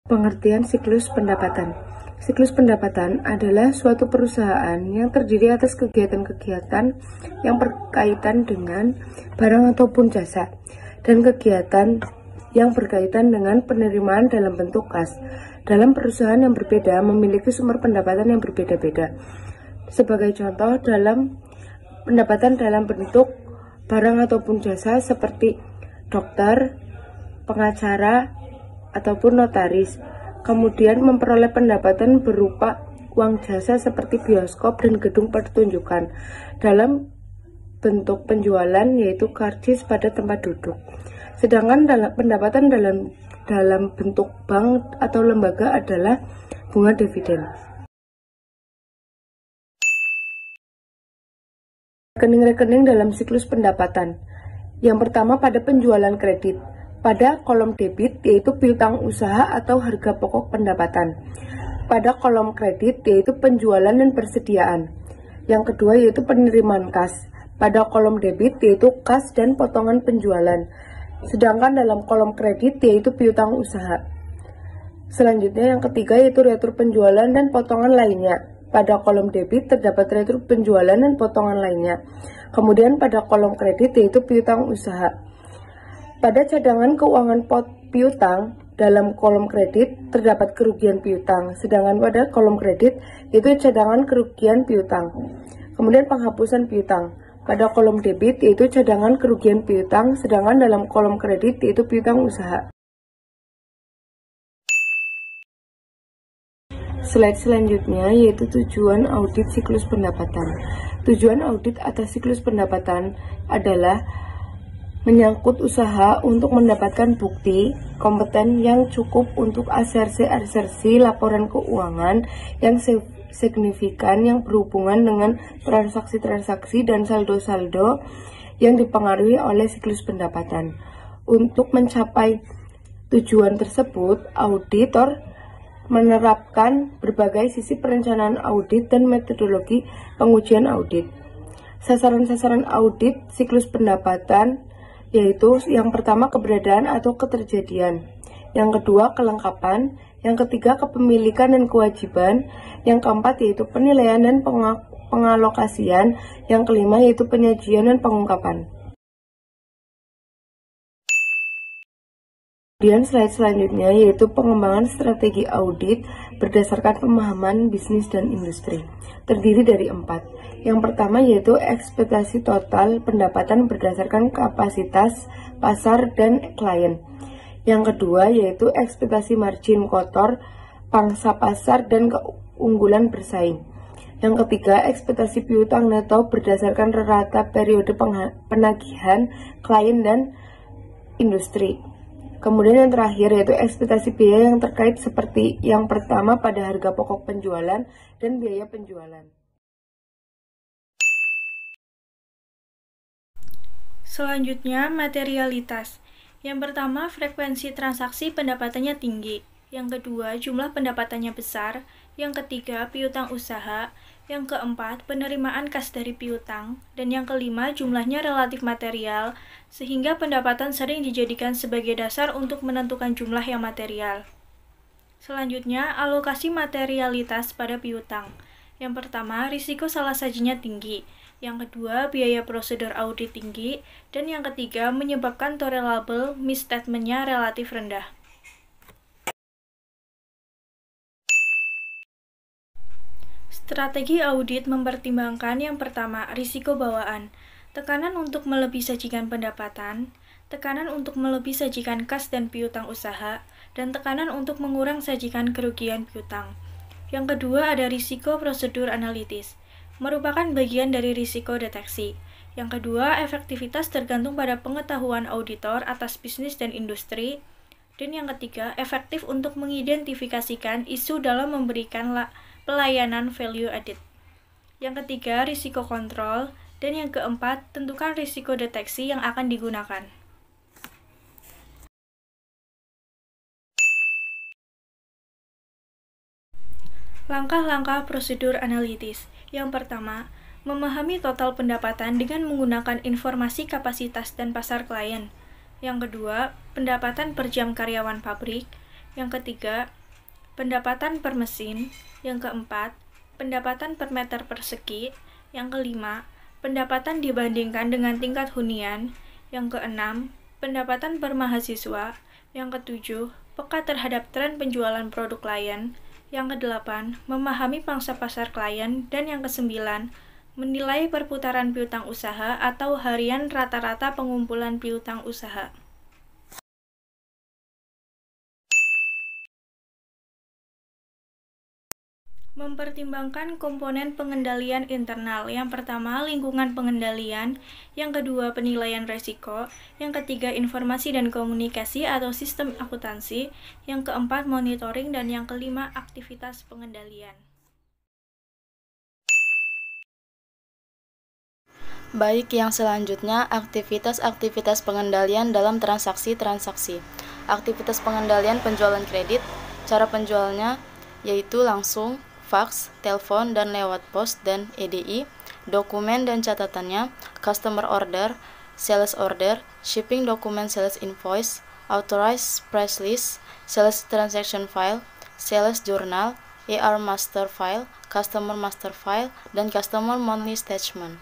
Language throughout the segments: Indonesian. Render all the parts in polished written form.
Pengertian siklus pendapatan. Siklus pendapatan adalah suatu perusahaan yang terdiri atas kegiatan-kegiatan yang berkaitan dengan barang ataupun jasa, dan kegiatan yang berkaitan dengan penerimaan dalam bentuk kas. Dalam perusahaan yang berbeda memiliki sumber pendapatan yang berbeda-beda. Sebagai contoh, dalam pendapatan dalam bentuk barang ataupun jasa seperti dokter, pengacara, ataupun notaris, kemudian memperoleh pendapatan berupa uang jasa seperti bioskop dan gedung pertunjukan dalam bentuk penjualan yaitu karcis pada tempat duduk. Sedangkan pendapatan dalam bentuk bank atau lembaga adalah bunga dividen. Rekening-rekening dalam siklus pendapatan. Yang pertama pada penjualan kredit. Pada kolom debit yaitu piutang usaha atau harga pokok pendapatan. Pada kolom kredit yaitu penjualan dan persediaan. Yang kedua yaitu penerimaan kas. Pada kolom debit yaitu kas dan potongan penjualan. Sedangkan dalam kolom kredit yaitu piutang usaha. Selanjutnya yang ketiga yaitu retur penjualan dan potongan lainnya. Pada kolom debit terdapat retur penjualan dan potongan lainnya. Kemudian pada kolom kredit yaitu piutang usaha. Pada cadangan keuangan piutang dalam kolom kredit terdapat kerugian piutang, sedangkan pada kolom kredit itu cadangan kerugian piutang. Kemudian penghapusan piutang. Pada kolom debit yaitu cadangan kerugian piutang, sedangkan dalam kolom kredit yaitu piutang usaha. Slide selanjutnya yaitu tujuan audit siklus pendapatan. Tujuan audit atas siklus pendapatan adalah menyangkut usaha untuk mendapatkan bukti kompeten yang cukup untuk asersi laporan keuangan yang signifikan yang berhubungan dengan transaksi-transaksi dan saldo-saldo yang dipengaruhi oleh siklus pendapatan. Untuk mencapai tujuan tersebut, auditor menerapkan berbagai sisi perencanaan audit dan metodologi pengujian audit. Sasaran-sasaran audit siklus pendapatan yaitu yang pertama keberadaan atau keterjadian, yang kedua kelengkapan, yang ketiga kepemilikan dan kewajiban, yang keempat yaitu penilaian dan pengalokasian, yang kelima yaitu penyajian dan pengungkapan. Kemudian slide selanjutnya yaitu pengembangan strategi audit berdasarkan pemahaman bisnis dan industri. Terdiri dari 4. Yang pertama yaitu ekspektasi total pendapatan berdasarkan kapasitas pasar dan klien. Yang kedua yaitu ekspektasi margin kotor, pangsa pasar dan keunggulan bersaing. Yang ketiga ekspektasi piutang neto berdasarkan rata periode penagihan klien dan industri. Kemudian yang terakhir yaitu ekspektasi biaya yang terkait seperti yang pertama pada harga pokok penjualan dan biaya penjualan. Selanjutnya, materialitas. Yang pertama, frekuensi transaksi pendapatannya tinggi. Yang kedua, jumlah pendapatannya besar. Yang ketiga, piutang usaha. Yang keempat, penerimaan kas dari piutang. Dan yang kelima, jumlahnya relatif material, sehingga pendapatan sering dijadikan sebagai dasar untuk menentukan jumlah yang material. Selanjutnya, alokasi materialitas pada piutang. Yang pertama, risiko salah sajinya tinggi. Yang kedua, biaya prosedur audit tinggi. Dan yang ketiga, menyebabkan tolerable misstatement-nya relatif rendah. Strategi audit mempertimbangkan yang pertama, risiko bawaan, tekanan untuk melebih sajikan pendapatan, tekanan untuk melebih sajikan kas dan piutang usaha, dan tekanan untuk mengurang sajikan kerugian piutang. Yang kedua ada risiko prosedur analitis, merupakan bagian dari risiko deteksi. Yang kedua, efektivitas tergantung pada pengetahuan auditor atas bisnis dan industri. Dan yang ketiga, efektif untuk mengidentifikasikan isu dalam memberikan pelayanan value added. Yang ketiga, risiko kontrol. Dan yang keempat, tentukan risiko deteksi yang akan digunakan. Langkah-langkah prosedur analitis. Yang pertama, memahami total pendapatan dengan menggunakan informasi kapasitas dan pasar klien. Yang kedua, pendapatan per jam karyawan pabrik. Yang ketiga, pendapatan per mesin. Yang keempat, pendapatan per meter persegi. Yang kelima, pendapatan dibandingkan dengan tingkat hunian. Yang keenam, pendapatan per mahasiswa. Yang ketujuh, peka terhadap tren penjualan produk klien. Yang kedelapan, memahami pangsa pasar klien. Dan yang kesembilan, menilai perputaran piutang usaha atau harian rata-rata pengumpulan piutang usaha. Mempertimbangkan komponen pengendalian internal. Yang pertama, lingkungan pengendalian. Yang kedua, penilaian resiko. Yang ketiga, informasi dan komunikasi atau sistem akuntansi. Yang keempat, monitoring. Dan yang kelima, aktivitas pengendalian. Baik, yang selanjutnya, aktivitas-aktivitas pengendalian dalam transaksi-transaksi. Aktivitas pengendalian penjualan kredit. Cara penjualnya yaitu langsung, fax, telepon, dan lewat pos dan EDI, dokumen dan catatannya, customer order, sales order, shipping dokumen sales invoice, authorized price list, sales transaction file, sales journal, AR master file, customer master file, dan customer monthly statement.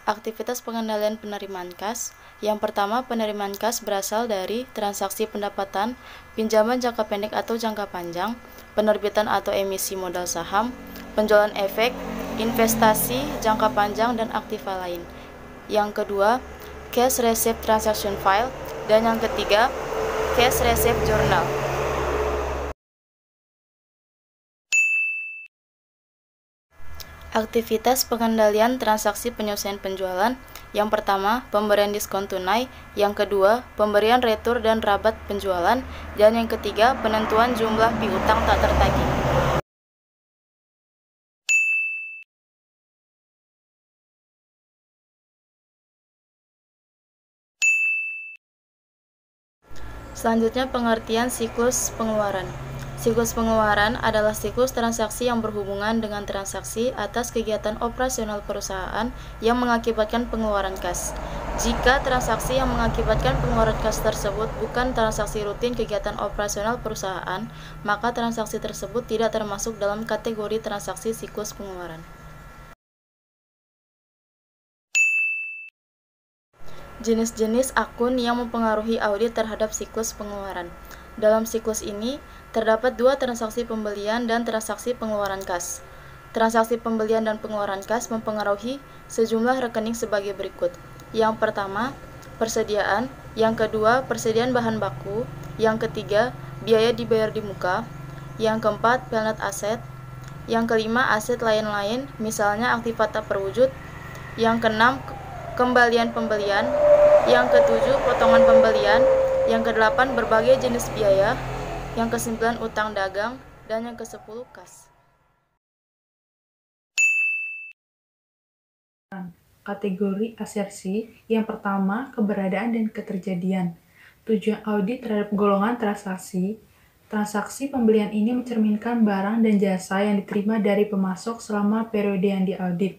Aktivitas pengendalian penerimaan kas. Yang pertama, penerimaan kas berasal dari transaksi pendapatan, pinjaman jangka pendek atau jangka panjang, penerbitan atau emisi modal saham, penjualan efek, investasi jangka panjang, dan aktiva lain. Yang kedua, cash receipt transaction file, dan yang ketiga, cash receipt journal. Aktivitas pengendalian transaksi penyelesaian penjualan. Yang pertama, pemberian diskon tunai. Yang kedua, pemberian retur dan rabat penjualan. Dan yang ketiga, penentuan jumlah piutang tak tertagih. Selanjutnya, pengertian siklus pengeluaran. Siklus pengeluaran adalah siklus transaksi yang berhubungan dengan transaksi atas kegiatan operasional perusahaan yang mengakibatkan pengeluaran kas. Jika transaksi yang mengakibatkan pengeluaran kas tersebut bukan transaksi rutin kegiatan operasional perusahaan, maka transaksi tersebut tidak termasuk dalam kategori transaksi siklus pengeluaran. Jenis-jenis akun yang mempengaruhi audit terhadap siklus pengeluaran. Dalam siklus ini, terdapat dua transaksi pembelian dan transaksi pengeluaran kas. Transaksi pembelian dan pengeluaran kas mempengaruhi sejumlah rekening sebagai berikut. Yang pertama, persediaan. Yang kedua, persediaan bahan baku. Yang ketiga, biaya dibayar di muka. Yang keempat, pelnet aset. Yang kelima, aset lain-lain, misalnya aktiva tak perwujud. Yang keenam, kembalian pembelian. Yang ketujuh, potongan pembelian. Yang kedelapan, berbagai jenis biaya. Yang kesembilan, utang dagang. Dan yang kesepuluh, kas. Kategori asersi. Yang pertama, keberadaan dan keterjadian. Tujuan audit terhadap golongan transaksi. Transaksi pembelian ini mencerminkan barang dan jasa yang diterima dari pemasok selama periode yang diaudit.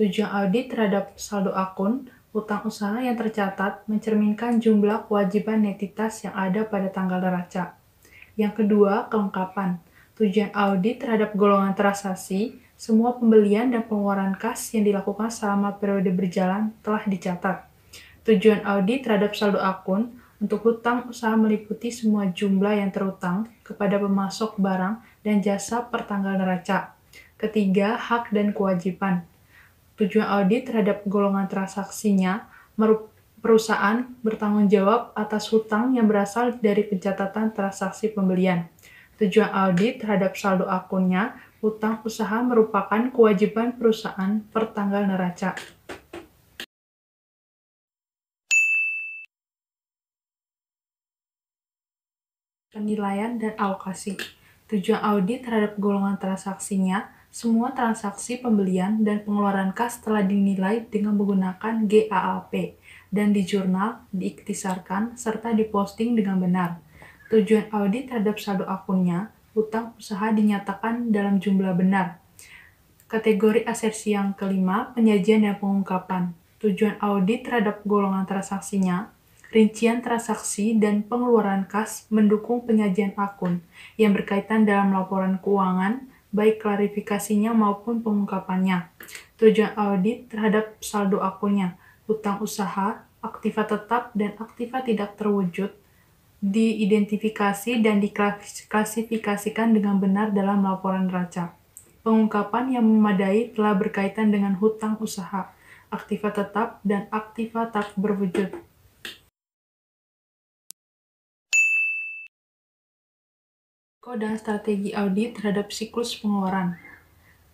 Tujuan audit terhadap saldo akun utang usaha yang tercatat mencerminkan jumlah kewajiban netitas yang ada pada tanggal neraca. Yang kedua, kelengkapan. Tujuan audit terhadap golongan transaksi, semua pembelian dan pengeluaran kas yang dilakukan selama periode berjalan telah dicatat. Tujuan audit terhadap saldo akun untuk hutang usaha meliputi semua jumlah yang terutang kepada pemasok barang dan jasa per tanggal neraca. Ketiga, hak dan kewajiban. Tujuan audit terhadap golongan transaksinya, perusahaan bertanggung jawab atas hutang yang berasal dari pencatatan transaksi pembelian. Tujuan audit terhadap saldo akunnya, hutang usaha merupakan kewajiban perusahaan per tanggal neraca. penilaian, dan alokasi. Tujuan audit terhadap golongan transaksinya, semua transaksi pembelian dan pengeluaran kas telah dinilai dengan menggunakan GAAP dan di jurnal, diiktisarkan, serta diposting dengan benar. Tujuan audit terhadap saldo akunnya, hutang usaha dinyatakan dalam jumlah benar. Kategori asersi yang kelima, penyajian dan pengungkapan. Tujuan audit terhadap golongan transaksinya, rincian transaksi dan pengeluaran kas mendukung penyajian akun yang berkaitan dalam laporan keuangan, baik klarifikasinya maupun pengungkapannya. Tujuan audit terhadap saldo akunnya, hutang usaha, aktiva tetap, dan aktiva tidak terwujud, diidentifikasi dan diklasifikasikan dengan benar dalam laporan neraca. Pengungkapan yang memadai telah berkaitan dengan hutang usaha, aktiva tetap, dan aktiva tak berwujud. Risiko dan strategi audit terhadap siklus pengeluaran.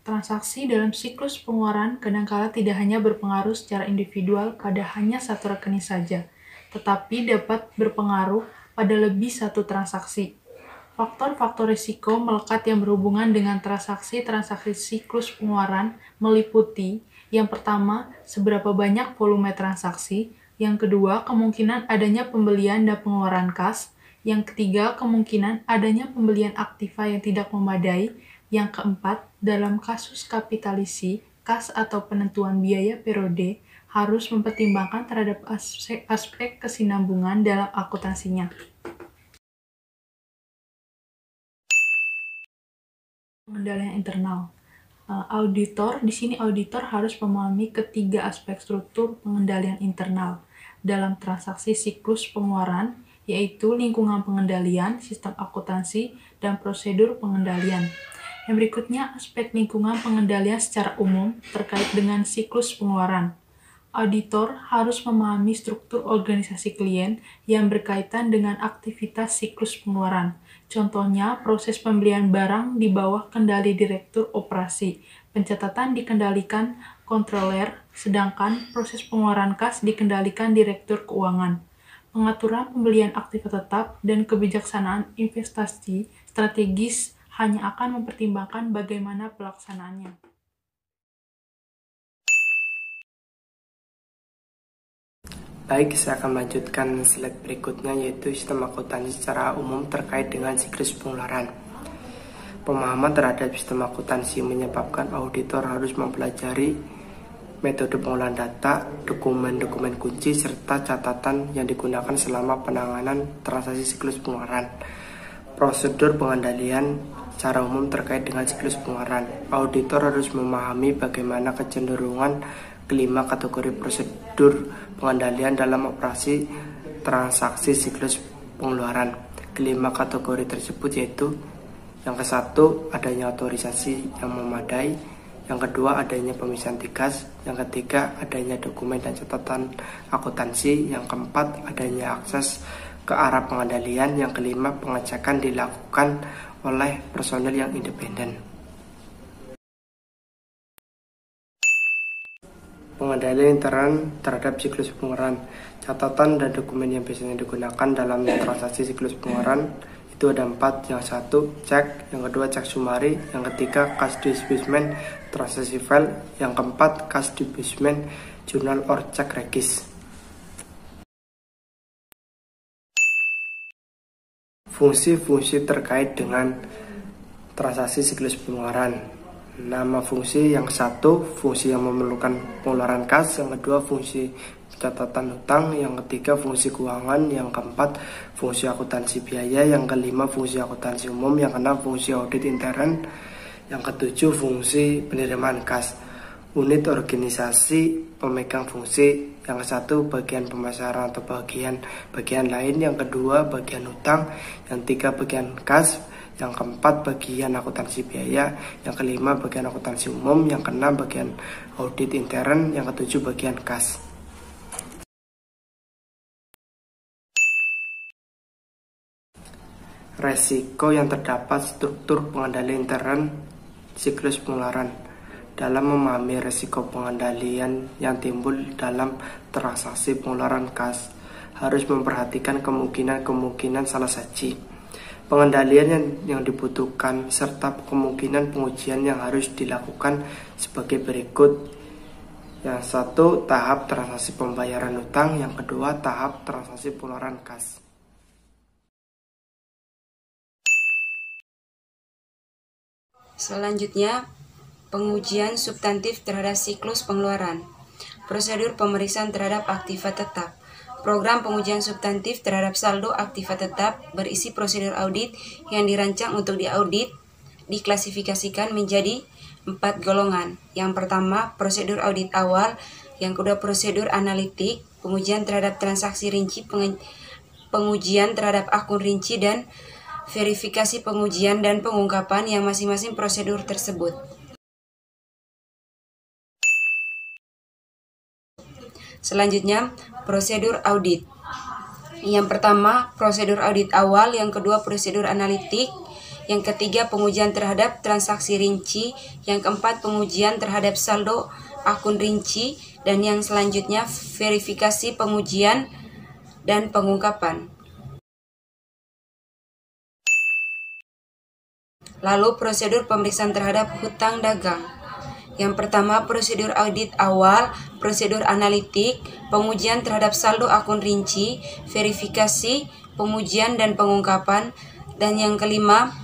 Transaksi dalam siklus pengeluaran kadangkala tidak hanya berpengaruh secara individual pada hanya satu rekening saja, tetapi dapat berpengaruh pada lebih satu transaksi. Faktor-faktor risiko melekat yang berhubungan dengan transaksi-transaksi siklus pengeluaran meliputi: yang pertama, seberapa banyak volume transaksi; yang kedua, kemungkinan adanya pembelian dan pengeluaran kas; yang ketiga, kemungkinan adanya pembelian aktiva yang tidak memadai; yang keempat, dalam kasus kapitalisi, kas atau penentuan biaya periode harus mempertimbangkan terhadap aspek kesinambungan dalam akuntansinya. Pengendalian internal. Auditor, di sini auditor harus memahami ketiga aspek struktur pengendalian internal dalam transaksi siklus pengeluaran, yaitu lingkungan pengendalian, sistem akuntansi, dan prosedur pengendalian. Yang berikutnya, aspek lingkungan pengendalian secara umum terkait dengan siklus pengeluaran. Auditor harus memahami struktur organisasi klien yang berkaitan dengan aktivitas siklus pengeluaran. Contohnya, proses pembelian barang di bawah kendali direktur operasi, pencatatan dikendalikan kontroler, sedangkan proses pengeluaran kas dikendalikan direktur keuangan. Pengaturan pembelian aktiva tetap dan kebijaksanaan investasi strategis hanya akan mempertimbangkan bagaimana pelaksanaannya. Baik, saya akan melanjutkan slide berikutnya, yaitu sistem akuntansi secara umum terkait dengan siklus pengeluaran. Pemahaman terhadap sistem akuntansi menyebabkan auditor harus mempelajari metode pengolahan data, dokumen-dokumen kunci, serta catatan yang digunakan selama penanganan transaksi siklus pengeluaran. Prosedur pengendalian secara umum terkait dengan siklus pengeluaran. Auditor harus memahami bagaimana kecenderungan kelima kategori prosedur pengendalian dalam operasi transaksi siklus pengeluaran. Kelima kategori tersebut yaitu: yang ke-1, adanya otorisasi yang memadai; yang kedua, adanya pemisahan tugas; yang ketiga, adanya dokumen dan catatan akuntansi; yang keempat, adanya akses ke arah pengendalian; yang kelima, pengecekan dilakukan oleh personel yang independen. Pengendalian intern terhadap siklus pengeluaran. Catatan dan dokumen yang biasanya digunakan dalam transaksi siklus pengeluaran itu ada 4. Yang 1, cek; yang kedua, cek sumari; yang ketiga, cash disbursement transaksi file; yang keempat, cash disbursement journal or check regis. Fungsi-fungsi terkait dengan transaksi siklus pengeluaran. Nama fungsi: yang 1, fungsi yang memerlukan pengeluaran kas; yang kedua, fungsi catatan hutang; yang ketiga, fungsi keuangan; yang keempat, fungsi akuntansi biaya; yang kelima, fungsi akuntansi umum; yang keenam, fungsi audit intern; yang ketujuh, fungsi penerimaan kas. Unit organisasi pemegang fungsi: yang ke-1, bagian pemasaran atau bagian lain; yang kedua, bagian hutang; yang tiga, bagian kas; yang keempat, bagian akuntansi biaya; yang kelima, bagian akuntansi umum; yang keenam, bagian audit intern; yang ketujuh, bagian kas. Resiko yang terdapat struktur pengendalian intern siklus pengeluaran. Dalam memahami resiko pengendalian yang timbul dalam transaksi pengeluaran kas, harus memperhatikan kemungkinan salah saji. Pengendalian yang dibutuhkan serta kemungkinan pengujian yang harus dilakukan sebagai berikut. Yang satu, tahap transaksi pembayaran utang. Yang kedua, tahap transaksi pengeluaran kas. Selanjutnya, pengujian substantif terhadap siklus pengeluaran. Prosedur pemeriksaan terhadap aktiva tetap. Program pengujian substantif terhadap saldo aktiva tetap berisi prosedur audit yang dirancang untuk diaudit, diklasifikasikan menjadi 4 golongan. Yang pertama, prosedur audit awal. Yang kedua, prosedur analitik, pengujian terhadap transaksi rinci, pengujian terhadap akun rinci, dan verifikasi pengujian dan pengungkapan yang masing-masing prosedur tersebut. Selanjutnya, prosedur audit. Yang pertama, prosedur audit awal. Yang kedua, prosedur analitik. Yang ketiga, pengujian terhadap transaksi rinci. Yang keempat, pengujian terhadap saldo akun rinci. Dan yang selanjutnya, verifikasi pengujian dan pengungkapan. Lalu, prosedur pemeriksaan terhadap hutang dagang. Yang pertama, prosedur audit awal, prosedur analitik, pengujian terhadap saldo akun rinci, verifikasi, pengujian dan pengungkapan, dan yang kelima,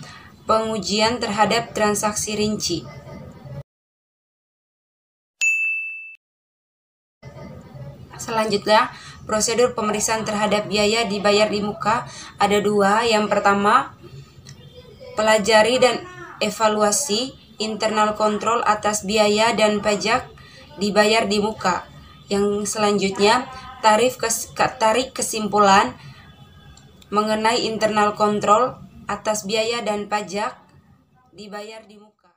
pengujian terhadap transaksi rinci. Selanjutnya, prosedur pemeriksaan terhadap biaya dibayar di muka ada 2. Yang pertama, pelajari dan evaluasi internal kontrol atas biaya dan pajak dibayar di muka. Yang selanjutnya, tarik kesimpulan mengenai internal kontrol atas biaya dan pajak dibayar di muka.